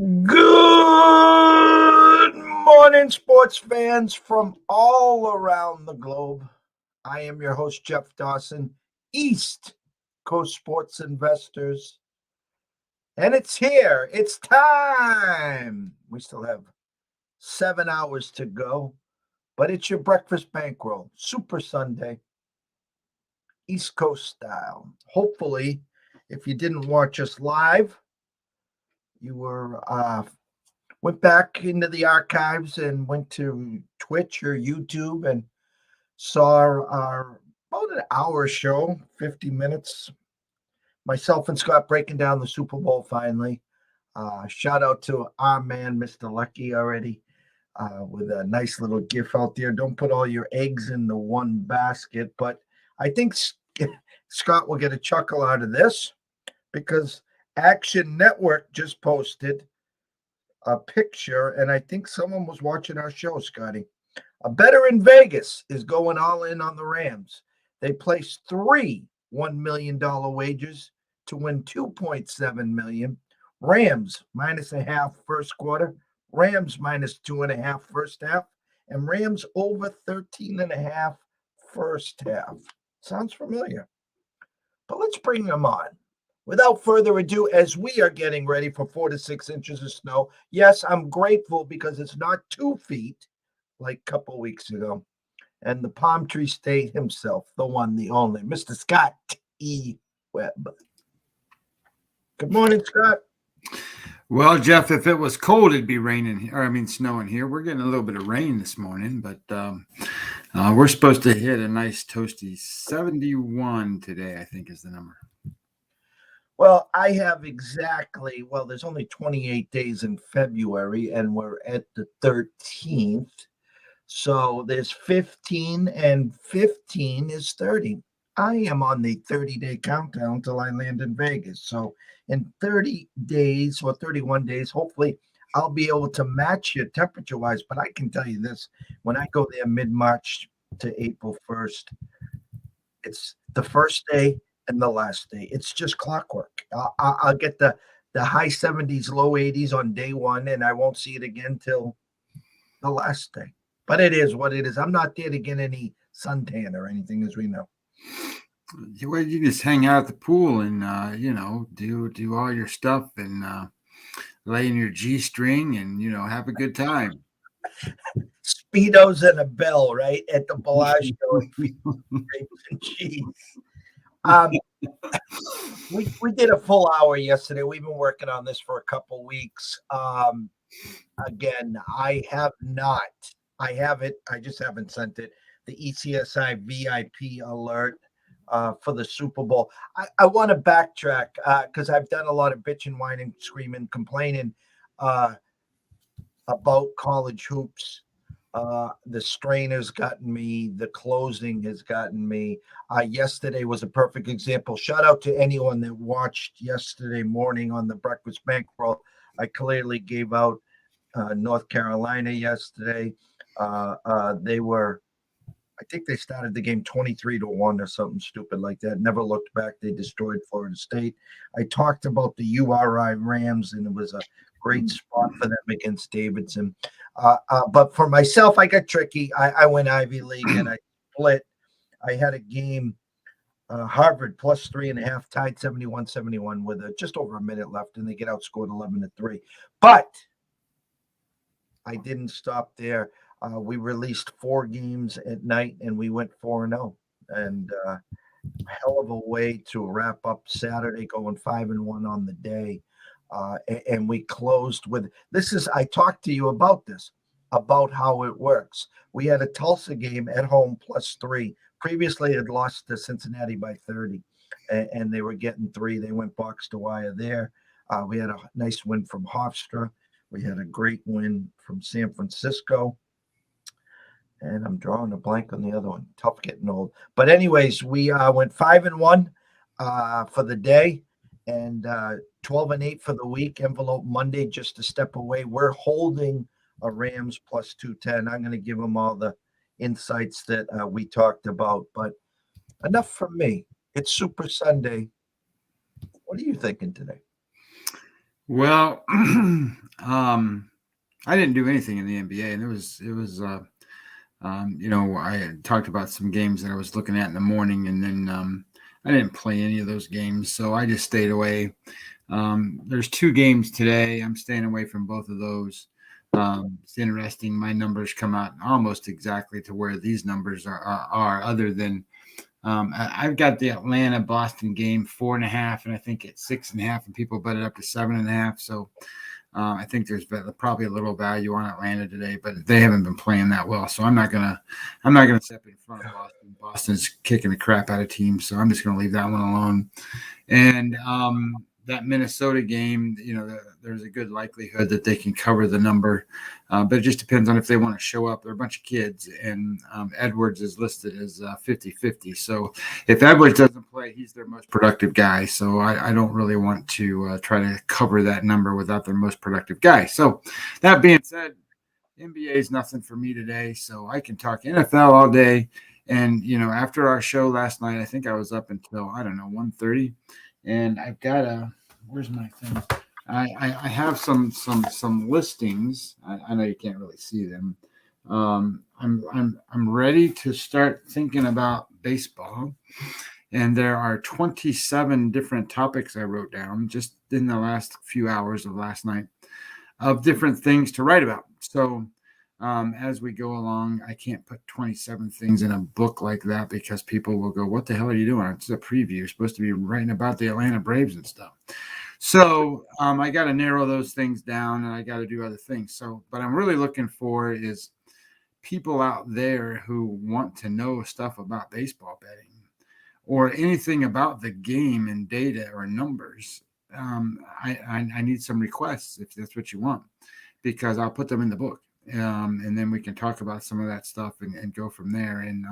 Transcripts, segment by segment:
Good morning, sports fans from all around the globe. I am your host, Jeff Dawson, East Coast Sports Investors. And it's here. It's time. We still have 7 hours to go, but it's your breakfast bankroll, Super Sunday, East Coast style. Hopefully, if you didn't watch us live, you went back into the archives and went to Twitch or YouTube and saw our about an hour show, 50 minutes. Myself and Scott breaking down the Super Bowl finally. Shout out to our man, Mr. Lucky, already with a nice little gift out there. Don't put all your eggs in the one basket, but I think Scott will get a chuckle out of this because Action Network just posted a picture, and I think someone was watching our show, Scotty. A bettor in Vegas is going all in on the Rams. They placed three $1 million wagers to win $2.7 million. Rams minus a half first quarter, Rams minus 2.5 first half, and Rams over 13.5 first half. Sounds familiar. But let's bring them on. Without further ado, as we are getting ready for 4 to 6 inches of snow, yes, I'm grateful because it's not 2 feet like a couple weeks ago. And the palm tree state himself, the one, the only, Mr. Scott E. Webb. Good morning, Scott. Well, Jeff, if it was cold, it'd be raining, snowing here. We're getting a little bit of rain this morning, but we're supposed to hit a nice toasty 71 today, I think is the number. Well, I have there's only 28 days in February, and we're at the 13th. So there's 15, and 15 is 30. I am on the 30-day countdown till I land in Vegas. So in 30 days or 31 days, hopefully I'll be able to match you temperature-wise. But I can tell you this, when I go there mid-March to April 1st, it's the first day and the last day. It's just clockwork. I'll get the high 70s, low 80s on day one, and I won't see it again till the last day. But it is what it is. I'm not there to get any suntan or anything, as we know. Well, you just hang out at the pool and do all your stuff and lay in your G-string and have a good time. Speedos and a bell, right, at the Bellagio and grapes and cheese. We did a full hour yesterday. We've been working on this for a couple weeks. Again, I have it. I just haven't sent it. The ECSI VIP alert for the Super Bowl. I want to backtrack because I've done a lot of bitching, whining, screaming, complaining about college hoops. The strain has gotten me. The closing has gotten me. Yesterday was a perfect example. Shout out to anyone that watched yesterday morning on the Breakfast Bankroll. I clearly gave out North Carolina yesterday. I think they started the game 23-1 or something stupid like that. Never looked back. They destroyed Florida State. I talked about the URI Rams, and it was a great spot for them against Davidson. But for myself, I got tricky. I went Ivy League, and I split. I had a game, Harvard plus 3.5, tied 71-71 with just over a minute left, and they get outscored 11-3. But I didn't stop there. We released 4 games at night, and we went 4-0. And hell of a way to wrap up Saturday, going 5-1 on the day. And we closed with this. I talked to you about this, about how it works. We had a Tulsa game at home plus 3. Previously, had lost to Cincinnati by 30, and they were getting 3. They went box to wire there. We had a nice win from Hofstra. We had a great win from San Francisco. And I'm drawing a blank on the other one. Tough getting old. But anyways, we went 5-1 for the day and 12-8 for the week. Envelope Monday, just a step away. We're holding a Rams plus 210. I'm going to give them all the insights that we talked about. But enough from me. It's Super Sunday. What are you thinking today? Well, I didn't do anything in the NBA, and I had talked about some games that I was looking at in the morning, and then I didn't play any of those games, so I just stayed away. There's 2 games today. I'm staying away from both of those. It's interesting. My numbers come out almost exactly to where these numbers are other than I've got the Atlanta Boston game 4.5, and I think it's 6.5, and people bet it up to 7.5. So I think there's probably a little value on Atlanta today, but they haven't been playing that well. So I'm not gonna step in front of Boston. Boston's kicking the crap out of teams, so I'm just gonna leave that one alone. And that Minnesota game, there's a good likelihood that they can cover the number, but it just depends on if they want to show up. They're a bunch of kids, and Edwards is listed as 50-50. So if Edwards doesn't play, he's their most productive guy. So I don't really want to try to cover that number without their most productive guy. So that being said, NBA is nothing for me today, so I can talk NFL all day. And after our show last night, I think I was up until 1:30, and I've got where's my thing? I have some listings. I know you can't really see them. I'm ready to start thinking about baseball, and there are 27 different topics I wrote down just in the last few hours of last night of different things to write about. So as we go along, I can't put 27 things in a book like that because people will go, "What the hell are you doing? It's a preview. You're supposed to be writing about the Atlanta Braves and stuff." So I got to narrow those things down, and I got to do other things. So, but I'm really looking for is people out there who want to know stuff about baseball betting or anything about the game and data or numbers. I need some requests if that's what you want, because I'll put them in the book. And then we can talk about some of that stuff and go from there. And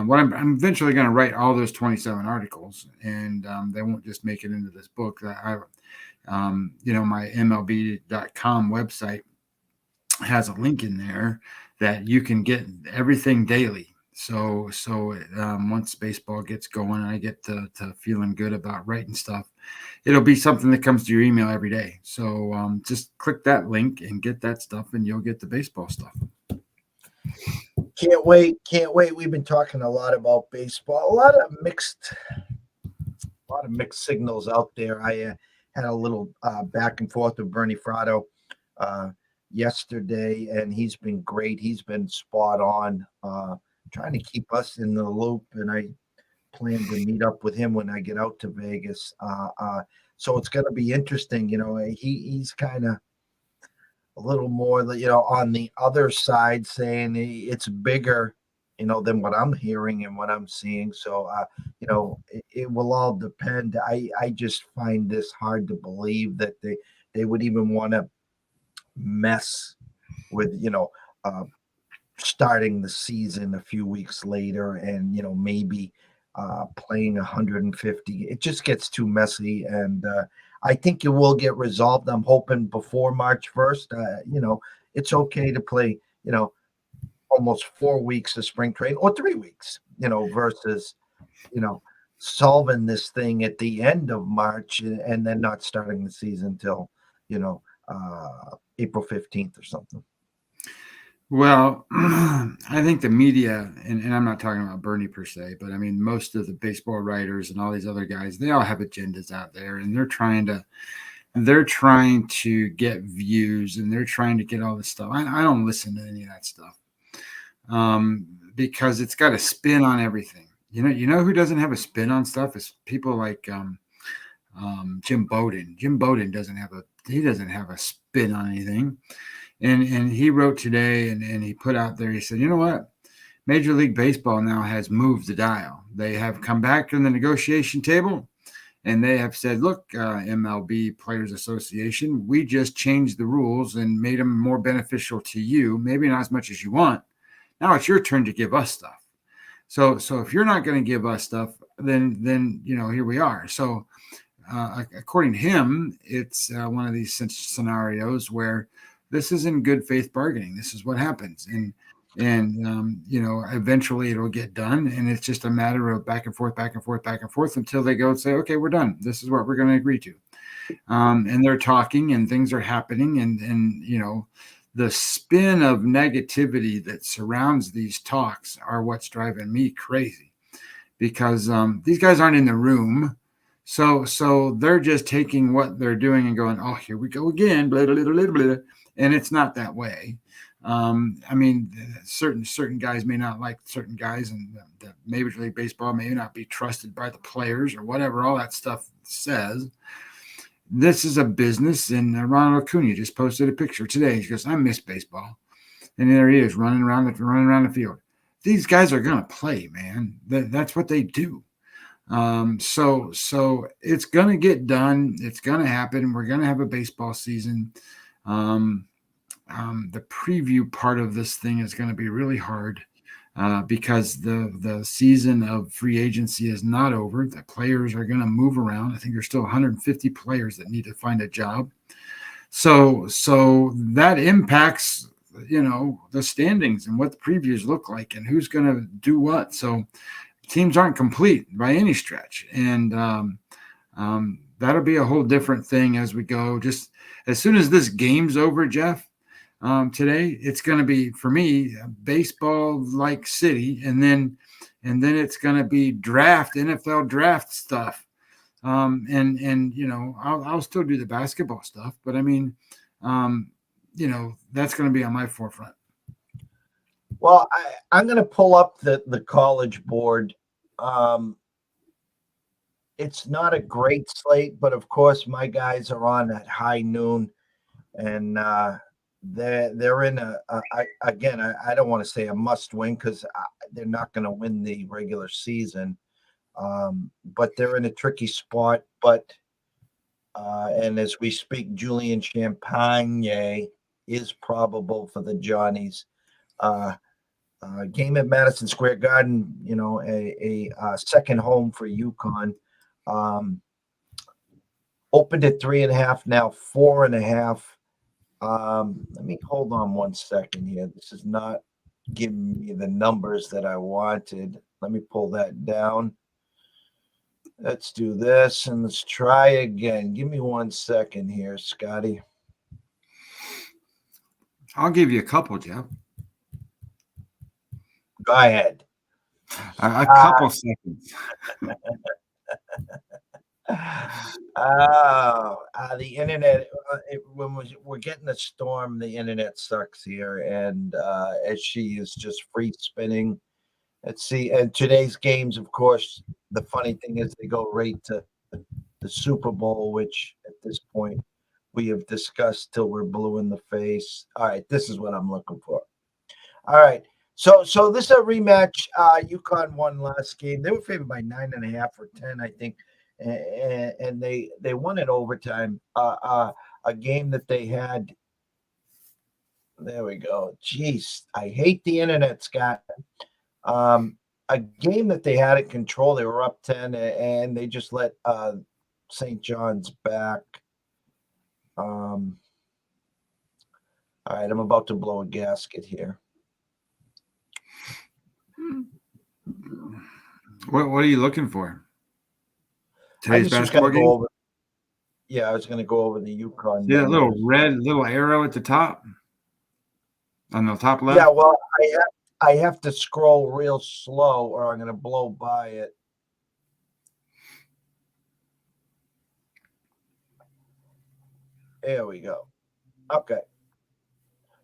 what I'm eventually going to write all those 27 articles, and they won't just make it into this book. My MLB.com website has a link in there that you can get everything daily. So once baseball gets going and I get to feeling good about writing stuff, it'll be something that comes to your email every day. So just click that link and get that stuff, and you'll get the baseball stuff. Can't wait. We've been talking a lot about baseball. A lot of mixed signals out there. I had a little back and forth with Bernie Fratto yesterday, and he's been great. He's been spot on, trying to keep us in the loop, and I plan to meet up with him when I get out to Vegas. So it's going to be interesting. He's kind of a little more, on the other side, saying it's bigger, than what I'm hearing and what I'm seeing. So, it will all depend. I just find this hard to believe that they would even want to mess with, starting the season a few weeks later and, maybe playing 150. It just gets too messy. And I think it will get resolved. I'm hoping before March 1st. It's okay to play, almost 4 weeks of spring training or 3 weeks, versus, solving this thing at the end of March and then not starting the season until, April 15th or something. Well, I think the media, and I'm not talking about Bernie per se, but I mean, most of the baseball writers and all these other guys, they all have agendas out there, and they're trying to get views, and they're trying to get all this stuff. I don't listen to any of that stuff because it's got a spin on everything. You know who doesn't have a spin on stuff is people like Jim Bowden. Jim Bowden doesn't have a spin on anything. And he wrote today and he put out there, he said, you know what? Major League Baseball now has moved the dial. They have come back to the negotiation table and they have said, look, MLB Players Association, we just changed the rules and made them more beneficial to you, maybe not as much as you want. Now it's your turn to give us stuff. So if you're not going to give us stuff, then here we are. So according to him, it's one of these scenarios where this is in good faith bargaining. This is what happens. And eventually it'll get done. And it's just a matter of back and forth until they go and say, okay, we're done. This is what we're going to agree to. and they're talking, and things are happening, and the spin of negativity that surrounds these talks are what's driving me crazy, because these guys aren't in the room. So they're just taking what they're doing and going, oh, here we go again, blah, blah, blah, blah, blah. And it's not that way. I mean, certain guys may not like certain guys, and the Major League Baseball may not be trusted by the players or whatever all that stuff says. This is a business, and Ronald Acuna just posted a picture today. He goes, "I miss baseball," and there he is running around the field. These guys are gonna play, man. That's what they do. So it's gonna get done. It's gonna happen. We're gonna have a baseball season. The preview part of this thing is going to be really hard because the season of free agency is not over. The players are going to move around. I think there's still 150 players that need to find a job. So that impacts, the standings and what the previews look like and who's going to do what. So teams aren't complete by any stretch. And that'll be a whole different thing as we go. Just as soon as this game's over, Jeff, today, it's going to be, for me, baseball like city, and then it's going to be NFL draft stuff, and I'll still do the basketball stuff, but I mean, that's going to be on my forefront. Well, I'm going to pull up the college board. It's not a great slate, but of course, my guys are on at high noon, and they're in I don't want to say a must win, because they're not going to win the regular season, but they're in a tricky spot. But and as we speak, Julian Champagne is probable for the Johnnies. Game at Madison Square Garden, a second home for UConn. Opened at 3.5, now 4.5. Let me hold on one second here. This is not giving me the numbers that I wanted. Let me pull that down. Let's do this and let's try again. Give me 1 second here, Scotty. I'll give you a couple, Jeff. Go ahead. A couple seconds. The internet, when we're getting a storm, the internet sucks here, and as she is just free spinning. Let's see. And today's games, of course, the funny thing is they go right to the Super Bowl, which at this point we have discussed till we're blue in the face. All right, this is what I'm looking for. All right. So this is a rematch. UConn won last game. They were favored by 9.5 or 10, I think. And they won in overtime. A game that they had. There we go. Jeez, I hate the internet, Scott. A game that they had at control. They were up 10, and they just let St. John's back. All right, I'm about to blow a gasket here. What are you looking for? I just was going to go over. Yeah, I was going to go over the UConn. Yeah, that little red arrow at the top, on the top left. Yeah, well, I have to scroll real slow, or I'm going to blow by it. There we go. Okay.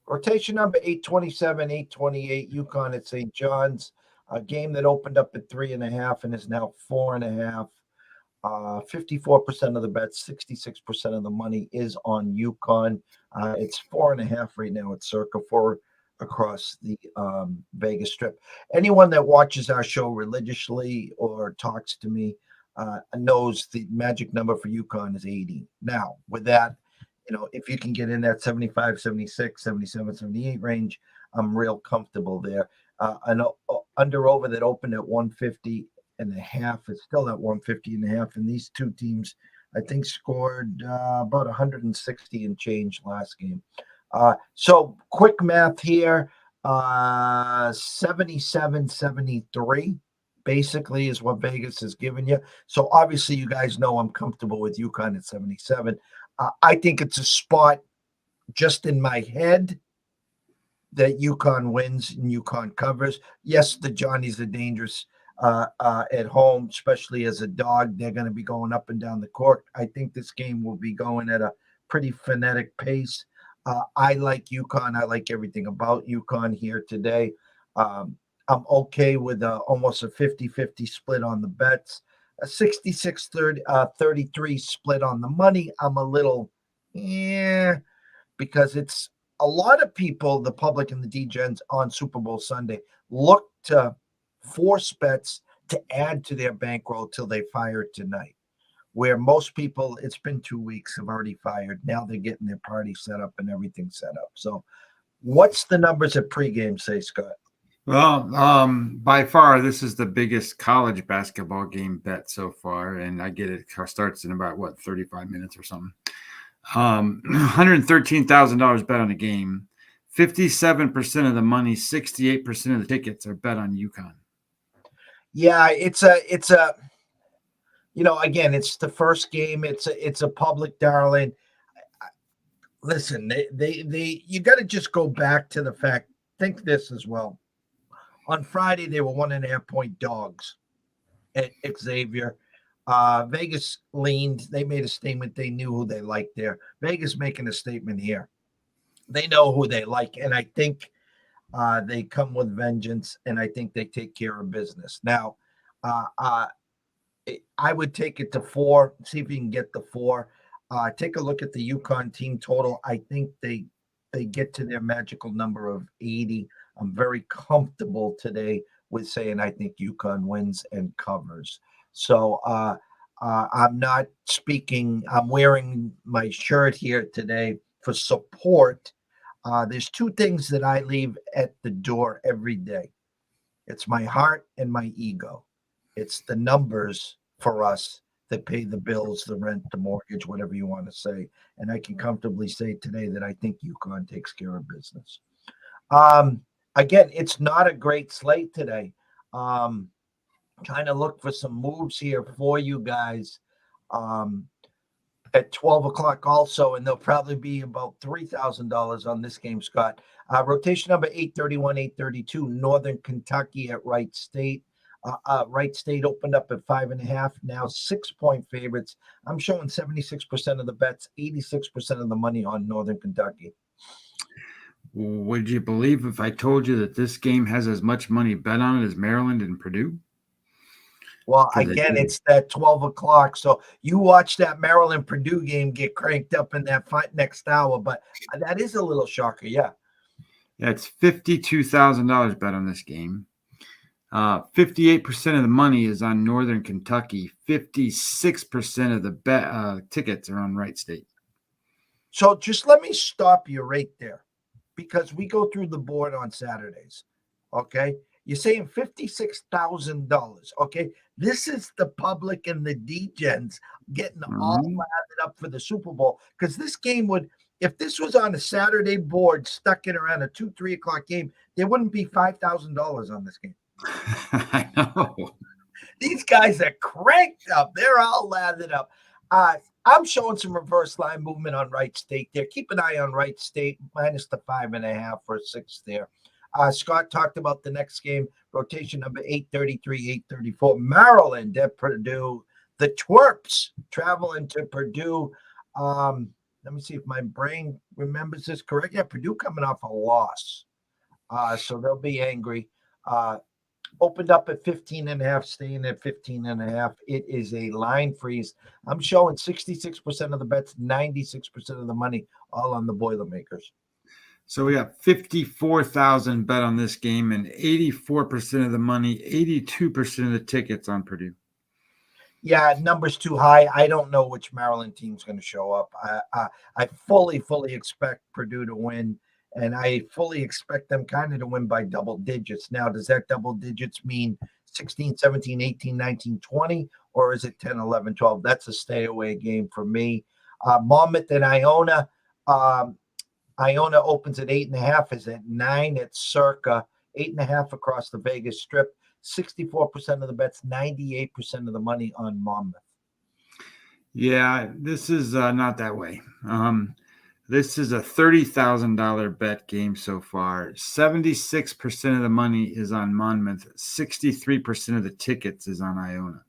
Rotation number 827, 828, UConn at St. John's. A game that opened up at 3.5 and is now 4.5. 54% of the bets, 66% of the money is on UConn. It's 4.5 right now at circa 4 across the Vegas Strip. Anyone that watches our show religiously or talks to me knows the magic number for UConn is 80. Now, with that, if you can get in that 75, 76, 77, 78 range, I'm real comfortable there. An under over that opened at 150.5 is still at 150.5, and these two teams, I think, scored about 160 and change last game. So quick math here, 77-73. basically is what Vegas has given you. So obviously, you guys know I'm comfortable with UConn at 77. I think it's a spot just in my head that UConn wins and UConn covers. Yes, the Johnnies are dangerous at home, especially as a dog. They're going to be going up and down the court. I think this game will be going at a pretty frenetic pace. I like UConn. I like everything about UConn here today. I'm okay with almost a 50-50 split on the bets, a 66-33 split on the money. I'm a little, because it's a lot of people, the public and the DGens on Super Bowl Sunday, look to force bets to add to their bankroll till they fire tonight. Where most people, it's been 2 weeks, have already fired. Now they're getting their party set up and everything set up. So, what's the numbers at pregame say, Scott? Well, by far, this is the biggest college basketball game bet so far, and I get it starts in about 35 minutes or something. $113,000 bet on the game. 57% of the money, 68% of the tickets are bet on UConn. Yeah, it's a again, it's the first game. It's a public darling. Listen, they you got to just go back to the fact. Think this as well. On Friday, they were 1.5-point dogs at Xavier. Vegas leaned. They made a statement. They knew who they liked there. Vegas making a statement here. They know who they like, and I think they come with vengeance, and I think they take care of business. Now, I would take it to 4. See if you can get the 4. Take a look at the UConn team total. I think they get to their magical number of 80. I'm very comfortable today with saying I think UConn wins and covers. So I'm not speaking. I'm wearing my shirt here today for support. There's 2 things that I leave at the door every day. It's my heart and my ego. It's the numbers for us that pay the bills, the rent, the mortgage, whatever you want to say. And I can comfortably say today that I think UConn takes care of business. Again, it's not a great slate today. Trying to look for some moves here for you guys at 12 o'clock also, and there'll probably be about $3,000 on this game, Scott. Rotation number 831, 832, Northern Kentucky at Wright State. Wright State opened up at 5.5, now 6-point favorites. I'm showing 76% of the bets, 86% of the money on Northern Kentucky. Would you believe if I told you that this game has as much money bet on it as Maryland and Purdue? Well, again, it's that 12 o'clock. So you watch that Maryland Purdue game get cranked up in that next hour. But that is a little shocker. Yeah. It's $52,000 bet on this game. 58% of the money is on Northern Kentucky. 56% of the tickets are on Wright State. So just let me stop you right there, because we go through the board on Saturdays. Okay. You're saying $56,000. Okay. This is the public and the DGens getting all lathered up for the Super Bowl. Because this game would, if this was on a Saturday board stuck in around a 2-3 o'clock game, there wouldn't be $5,000 on this game. I know. These guys are cranked up. They're all lathered up. I'm showing some reverse line movement on Wright State there. Keep an eye on Wright State, minus the 5.5 for a 6 there. Scott talked about the next game, rotation number 833, 834. Maryland at Purdue. The Twerps traveling to Purdue. Let me see if my brain remembers this correct. Yeah, Purdue coming off a loss. So they'll be angry. Opened up at 15.5, staying at 15.5. It is a line freeze. I'm showing 66% of the bets, 96% of the money, all on the Boilermakers. So we got 54,000 bet on this game, and 84% of the money, 82% of the tickets on Purdue. Yeah, numbers too high. I don't know which Maryland team's going to show up. I fully expect Purdue to win, and I fully expect them kind of to win by double digits. Now, does that double digits mean 16, 17, 18, 19, 20, or is it 10, 11, 12? That's a stay away game for me. Monmouth and Iona. Iona opens at 8.5, is at 9 at Circa, 8.5 across the Vegas Strip. 64% of the bets, 98% of the money on Monmouth. Yeah, this is not that way. This is a $30,000 bet game so far. 76% of the money is on Monmouth. 63% of the tickets is on Iona.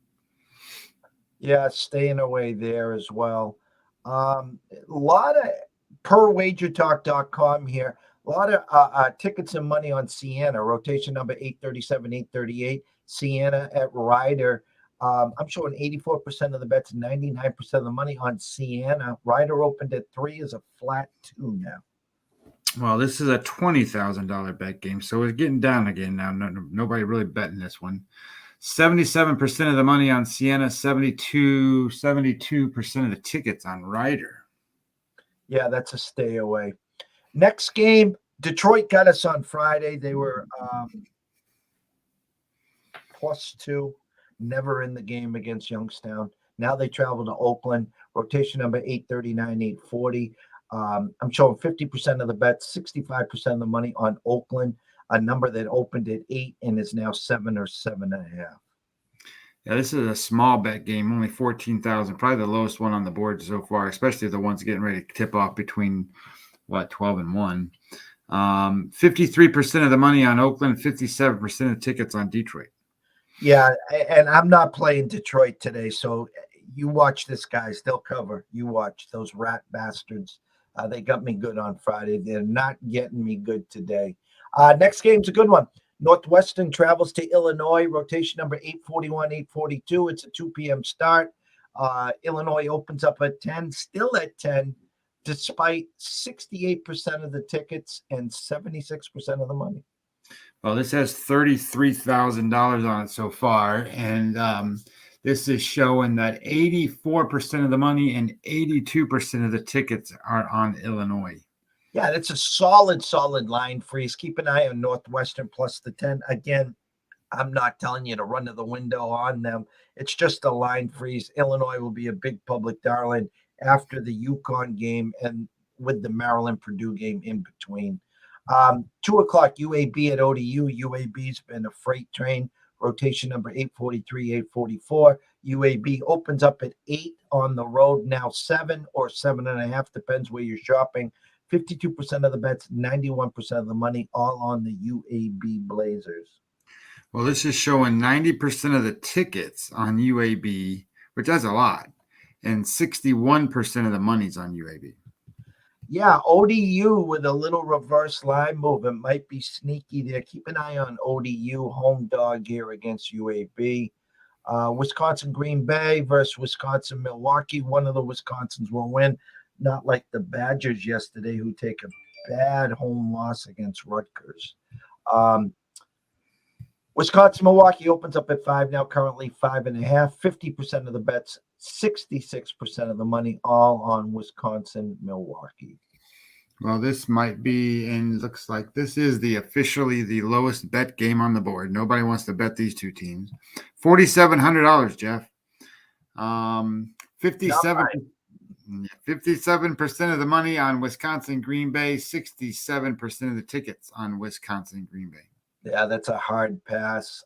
Yeah, staying away there as well. A lot of perwagertalk.com here. A lot of tickets and money on Siena, rotation number 837, 838. Siena at Ryder. I'm showing 84% of the bets, 99% of the money on Siena. Ryder opened at 3 is a flat 2 now. Well, this is a $20,000 bet game, so it's getting down again now. Nobody really betting this one. 77% of the money on Siena, 72% of the tickets on Ryder. Yeah, that's a stay away. Next game, Detroit got us on Friday. They were +2, never in the game against Youngstown. Now they travel to Oakland, rotation number 839, 840. I'm showing 50% of the bets, 65% of the money on Oakland, a number that opened at 8 and is now 7 or 7.5. Yeah, this is a small bet game, only 14,000, probably the lowest one on the board so far, especially the ones getting ready to tip off between 12 and 1. 53% of the money on Oakland, 57% of the tickets on Detroit. Yeah, and I'm not playing Detroit today, so you watch this, guys. They'll cover. You watch those rat bastards. They got me good on Friday. They're not getting me good today. Next game's a good one. Northwestern travels to Illinois, rotation number 841, 842. It's a 2 p.m. start. Illinois opens up at 10, still at 10, despite 68% of the tickets and 76% of the money. Well, this has $33,000 on it so far, and this is showing that 84% of the money and 82% of the tickets are on Illinois. Yeah, that's a solid line freeze. Keep an eye on Northwestern plus the 10. Again, I'm not telling you to run to the window on them. It's just a line freeze. Illinois will be a big public darling after the UConn game and with the Maryland-Purdue game in between. 2 o'clock, UAB at ODU. UAB's been a freight train. Rotation number 843, 844. UAB opens up at 8 on the road, now 7 or 7.5, depends where you're shopping. 52% of the bets, 91% of the money, all on the UAB Blazers. Well, this is showing 90% of the tickets on UAB, which is a lot, and 61% of the money's on UAB. Yeah, ODU with a little reverse line movement might be sneaky there. Keep an eye on ODU, home dog here against UAB. Wisconsin Green Bay versus Wisconsin Milwaukee. One of the Wisconsins will win, not like the Badgers yesterday, who take a bad home loss against Rutgers. Wisconsin Milwaukee opens up at 5 now, currently 5.5. 50% of the bets, 66% of the money, all on Wisconsin Milwaukee. Well, this might be, and looks like this is officially the lowest bet game on the board. Nobody wants to bet these two teams. $4,700, Jeff. 57% of the money on Wisconsin Green Bay, 67% of the tickets on Wisconsin Green Bay. Yeah, that's a hard pass.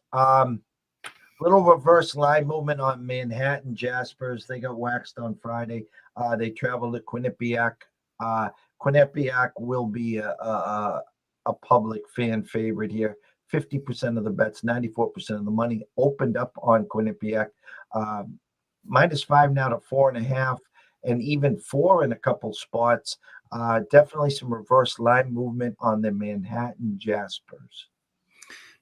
Little reverse line movement on Manhattan Jaspers. They got waxed on Friday. They traveled to Quinnipiac. Quinnipiac will be a public fan favorite here. 50% of the bets, 94% of the money opened up on Quinnipiac. -5 now to 4.5, and even 4 in a couple spots. Definitely some reverse line movement on the Manhattan Jaspers.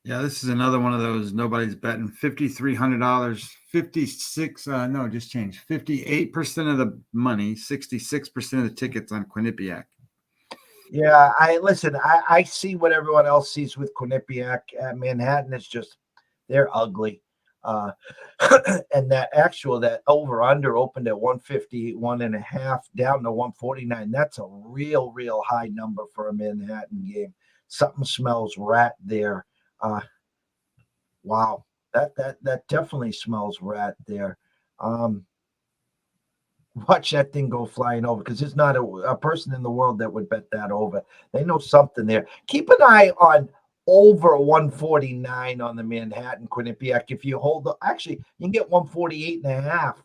Yeah, this is another one of those nobody's betting. $5,300, 56. No, just changed. 58% of the money, 66% of the tickets on Quinnipiac. Yeah, I see what everyone else sees with Quinnipiac. Manhattan is just, they're ugly. And that over under opened at 158, 1.5 down to 149. That's a real high number for a Manhattan game. Something smells rat there. Wow, that definitely smells rat there. Watch that thing go flying over, because there's not a person in the world that would bet that over. They know something there. Keep an eye on over 149 on the Manhattan Quinnipiac. If you hold up, actually, you can get 148.5.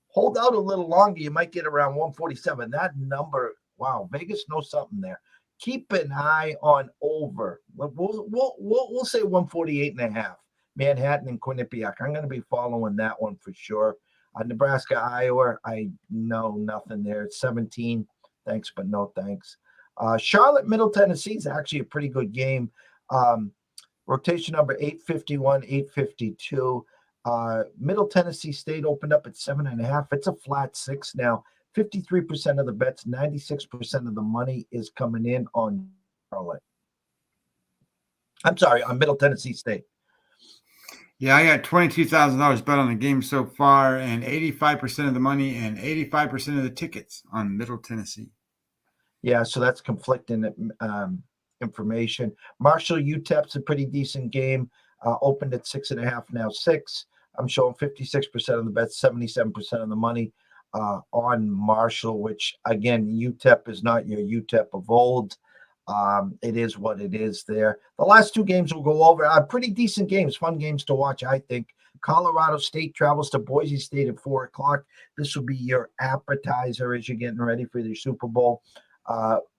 Hold out a little longer, you might get around 147. That number, wow, Vegas knows something there. Keep an eye on over. We'll say 148.5. Manhattan and Quinnipiac. I'm going to be following that one for sure. Nebraska, Iowa, I know nothing there. It's 17. Thanks, but no thanks. Charlotte, Middle Tennessee is actually a pretty good game. Rotation number 851, 852. Middle Tennessee State opened up at 7.5. It's a flat 6 now. 53% of the bets, 96% of the money is coming in on Charlotte. I'm sorry, on Middle Tennessee State. Yeah, I got $22,000 bet on the game so far, and 85% of the money and 85% of the tickets on Middle Tennessee. Yeah, so that's conflicting information. Marshall UTEP's a pretty decent game. Opened at 6.5, now 6. I'm showing 56% of the bets, 77% of the money on Marshall, which, again, UTEP is not your UTEP of old. It is what it is there. The last 2 games we'll go over are pretty decent games, fun games to watch, I think. Colorado State travels to Boise State at 4 o'clock. This will be your appetizer as you're getting ready for the Super Bowl.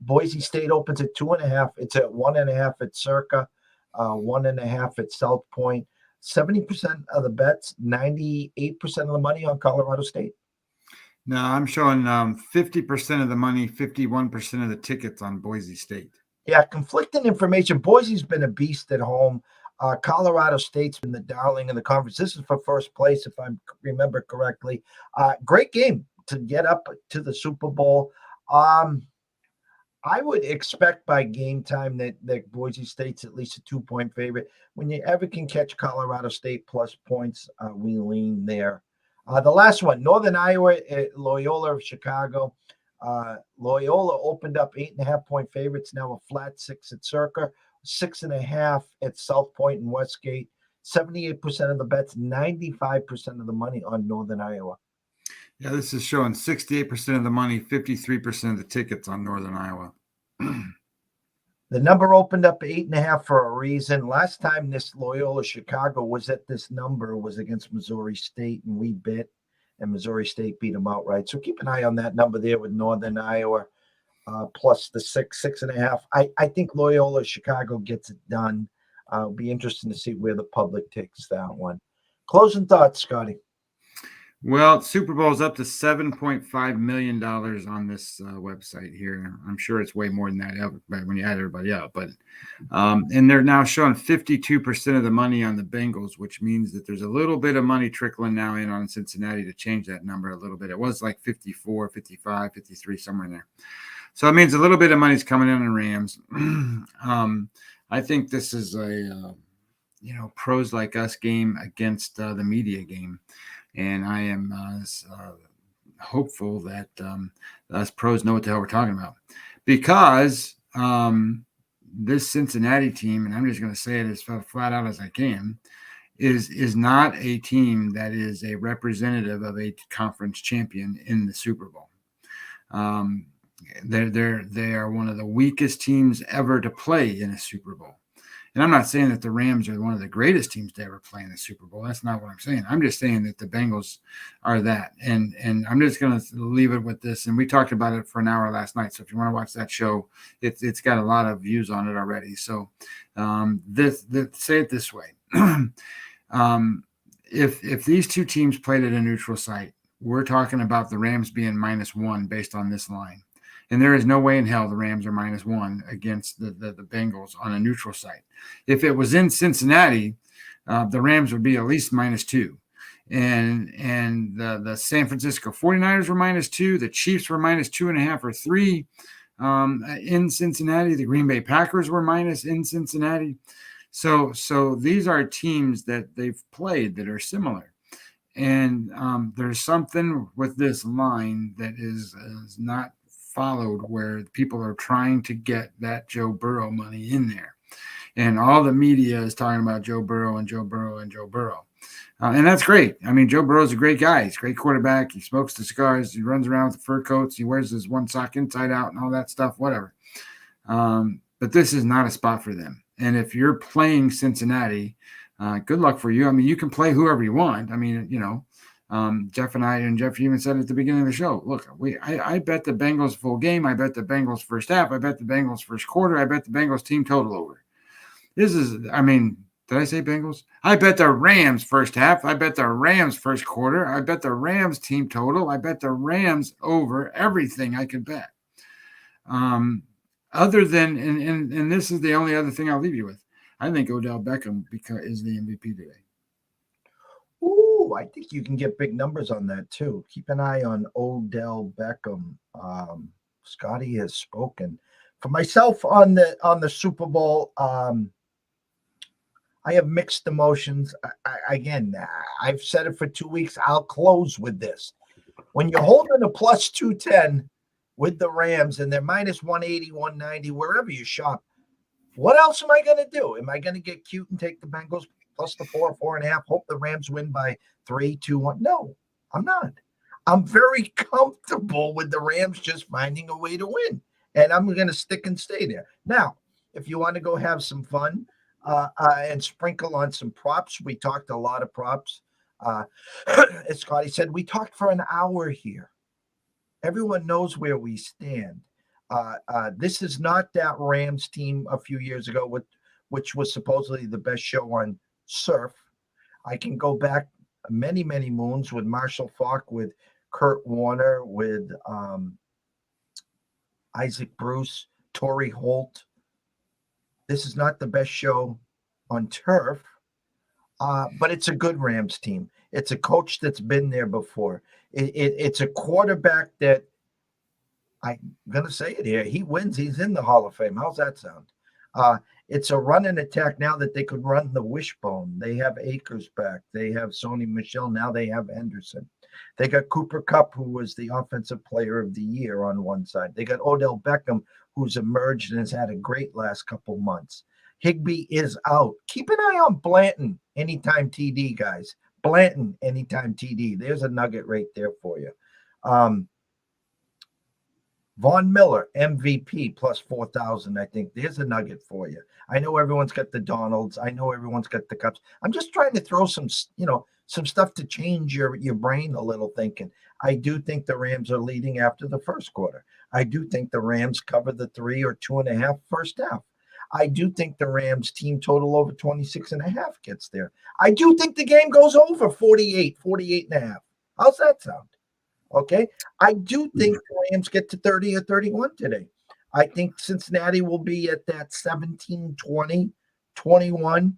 Boise State opens at 2.5. It's at 1.5 at Circa, 1.5 at South Point. 70% of the bets, 98% of the money on Colorado State. No, I'm showing 50% of the money, 51% of the tickets on Boise State. Yeah, conflicting information. Boise's been a beast at home. Colorado State's been the darling of the conference. This is for first place, if I remember correctly. Great game to get up to the Super Bowl. I would expect by game time that Boise State's at least a 2-point favorite. When you ever can catch Colorado State plus points, we lean there. The last one, Northern Iowa at Loyola of Chicago. Loyola opened up 8.5-point favorites, now a flat 6 at Circa, 6.5 at South Point and Westgate. 78% of the bets, 95% of the money on Northern Iowa. Yeah, this is showing 68% of the money, 53% of the tickets on Northern Iowa. The number opened up 8.5 for a reason. Last time this Loyola Chicago was at this number was against Missouri State, and we bit, and Missouri State beat them outright. So keep an eye on that number there with Northern Iowa, plus the 6.5. I think Loyola Chicago gets it done. It'll be interesting to see where the public takes that one. Closing thoughts, Scotty. Well, Super Bowl is up to $7.5 million on this website here. I'm sure it's way more than that when you add everybody up. But and they're now showing 52% of the money on the Bengals, which means that there's a little bit of money trickling now in on Cincinnati to change that number a little bit. It was like 54, 55, 53, somewhere in there. So it means a little bit of money's coming in on Rams. I think this is a pros like us game against the media game. And I am hopeful that us pros know what the hell we're talking about, because this Cincinnati team, and I'm just going to say it as flat out as I can, is not a team that is a representative of a conference champion in the Super Bowl. They are one of the weakest teams ever to play in a Super Bowl. And I'm not saying that the Rams are one of the greatest teams to ever play in the Super Bowl. That's not what I'm saying. I'm just saying that the Bengals are that. And I'm just going to leave it with this. And we talked about it for an hour last night. So if you want to watch that show, it's got a lot of views on it already. So say it this way. If these two teams played at a neutral site, we're talking about the Rams being -1 based on this line. And there is no way in hell the Rams are -1 against the Bengals on a neutral site. If it was in Cincinnati, the Rams would be at least -2. And the San Francisco 49ers were -2. The Chiefs were -2.5 or 3 in Cincinnati. The Green Bay Packers were minus in Cincinnati. So these are teams that they've played that are similar. And there's something with this line that is not followed, where people are trying to get that Joe Burrow money in there. And all the media is talking about Joe Burrow and Joe Burrow and Joe Burrow. And that's great. I mean, Joe Burrow's a great guy. He's a great quarterback. He smokes the cigars. He runs around with the fur coats. He wears his one sock inside out and all that stuff, whatever. But this is not a spot for them. And if you're playing Cincinnati, good luck for you. I mean, you can play whoever you want. I mean, Jeff and Jeff even said at the beginning of the show, look, I bet the Bengals full game. I bet the Bengals first half. I bet the Bengals first quarter. I bet the Bengals team total over. Did I say Bengals? I bet the Rams first half. I bet the Rams first quarter. I bet the Rams team total. I bet the Rams over everything I could bet. Other than, and this is the only other thing I'll leave you with. I think Odell Beckham is the MVP today. Ooh, I think you can get big numbers on that too. Keep an eye on Odell Beckham. Scotty has spoken. For myself on the Super Bowl, I have mixed emotions. I've said it for 2 weeks. I'll close with this. When you're holding a plus 210 with the Rams and they're minus 180, 190, wherever you shop, what else am I going to do? Am I going to get cute and take the Bengals plus the 4.5, hope the Rams win by 3, 2, 1? No, I'm not. I'm very comfortable with the Rams just finding a way to win, and I'm going to stick and stay there. Now, if you want to go have some fun and sprinkle on some props, we talked a lot of props. As Scotty said, we talked for an hour here. Everyone knows where we stand. This is not that Rams team a few years ago, which was supposedly the best show on surf. I can go back many, many moons with Marshall Faulk, with Kurt Warner, with Isaac Bruce, Torrey Holt. This is not the best show on turf, but it's a good Rams team. It's a coach that's been there before. It's a quarterback that, I'm going to say it here, he wins, he's in the Hall of Fame. How's that sound? It's a run and attack now that they could run the wishbone. They have Akers back. They have Sony Michel. Now they have Henderson. They got Cooper Kupp, who was the offensive player of the year on one side. They got Odell Beckham, who's emerged and has had a great last couple months. Higbee is out. Keep an eye on Blanton, anytime TD, guys. Blanton, anytime TD. There's a nugget right there for you. Von Miller, MVP, plus 4,000, I think. There's a nugget for you. I know everyone's got the Donalds. I know everyone's got the Cups. I'm just trying to throw some stuff to change your brain a little thinking. I do think the Rams are leading after the first quarter. I do think the Rams cover the 3 or 2.5 first half. I do think the Rams team total over 26.5 gets there. I do think the game goes over 48.5. How's that sound? Okay. I do think the Rams get to 30 or 31 today. I think Cincinnati will be at that 17, 20, 21.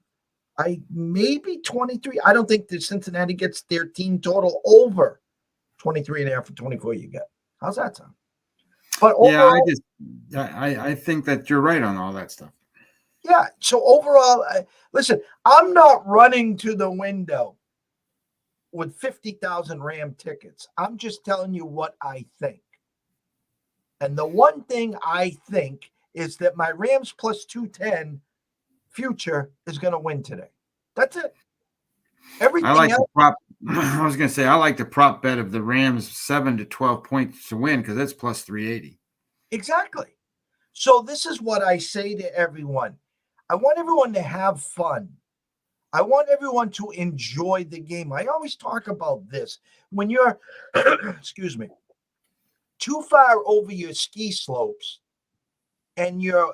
Maybe 23. I don't think that Cincinnati gets their team total over 23.5 or 24 you get. How's that sound? But overall, I think that you're right on all that stuff. Yeah. So overall, listen, I'm not running to the window with 50,000 Ram tickets. I'm just telling you what I think. And the one thing I think is that my Rams plus 210 future is going to win today. That's it. Everything else. I was going to say, I like the prop bet of the Rams 7 to 12 points to win, because that's plus 380. Exactly. So this is what I say to everyone. I want everyone to have fun. I want everyone to enjoy the game. I always talk about this. When you're, excuse me, too far over your ski slopes and you're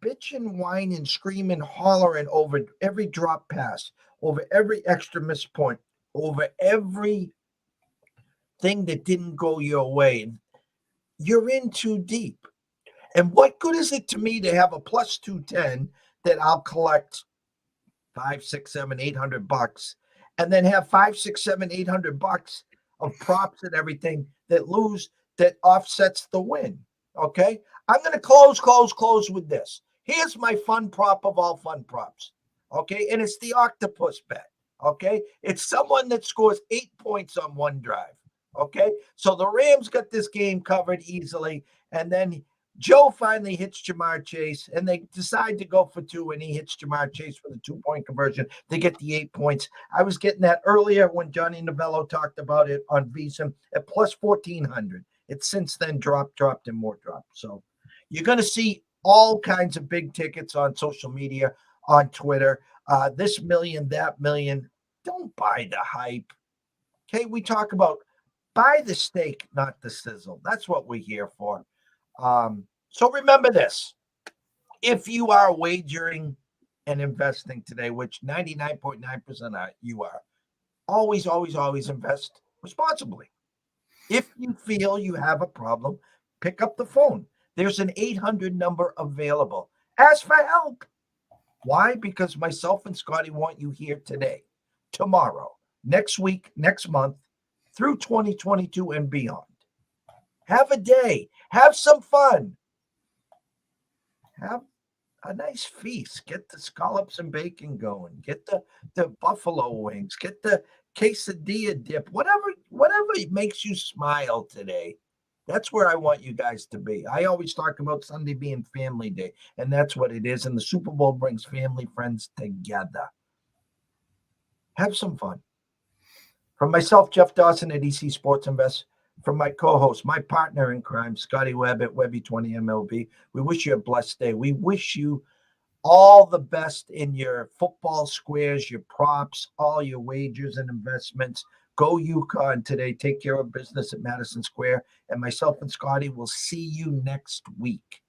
bitching, whining, screaming, hollering over every drop pass, over every extra missed point, over every thing that didn't go your way, you're in too deep. And what good is it to me to have a plus 210 that I'll collect $500, $600, $700, $800, and then have $500, $600, $700, $800 of props and everything that offsets the win? Okay, I'm going to close with this. Here's my fun prop of all fun props. Okay, and it's the octopus bet. Okay, it's someone that scores 8 points on one drive. Okay, so the Rams got this game covered easily, and then Joe finally hits Jamar Chase, and they decide to go for 2, and he hits Jamar Chase for the 2-point conversion. They get the 8 points. I was getting that earlier when Johnny Novello talked about it on VSiN at plus 1,400. It's since then dropped, and more dropped. So you're going to see all kinds of big tickets on social media, on Twitter. This million, that million. Don't buy the hype. Okay, we talk about buy the steak, not the sizzle. That's what we're here for. So remember this: if you are wagering and investing today, which 99.9% you are, always, always, always invest responsibly. If you feel you have a problem, pick up the phone. There's an 800 number available. Ask for help. Why? Because myself and Scotty want you here today, tomorrow, next week, next month, through 2022 and beyond. Have a day. Have some fun. Have a nice feast. Get the scallops and bacon going. Get the buffalo wings. Get the quesadilla dip. Whatever makes you smile today. That's where I want you guys to be. I always talk about Sunday being family day, and that's what it is. And the Super Bowl brings family, friends together. Have some fun. From myself, Jeff Dawson at EC Sports Invest, from my co-host, my partner in crime, Scotty Webb at Webby20MLB, we wish you a blessed day. We wish you all the best in your football squares, your props, all your wagers and investments. Go UConn today. Take care of business at Madison Square. And myself and Scotty will see you next week.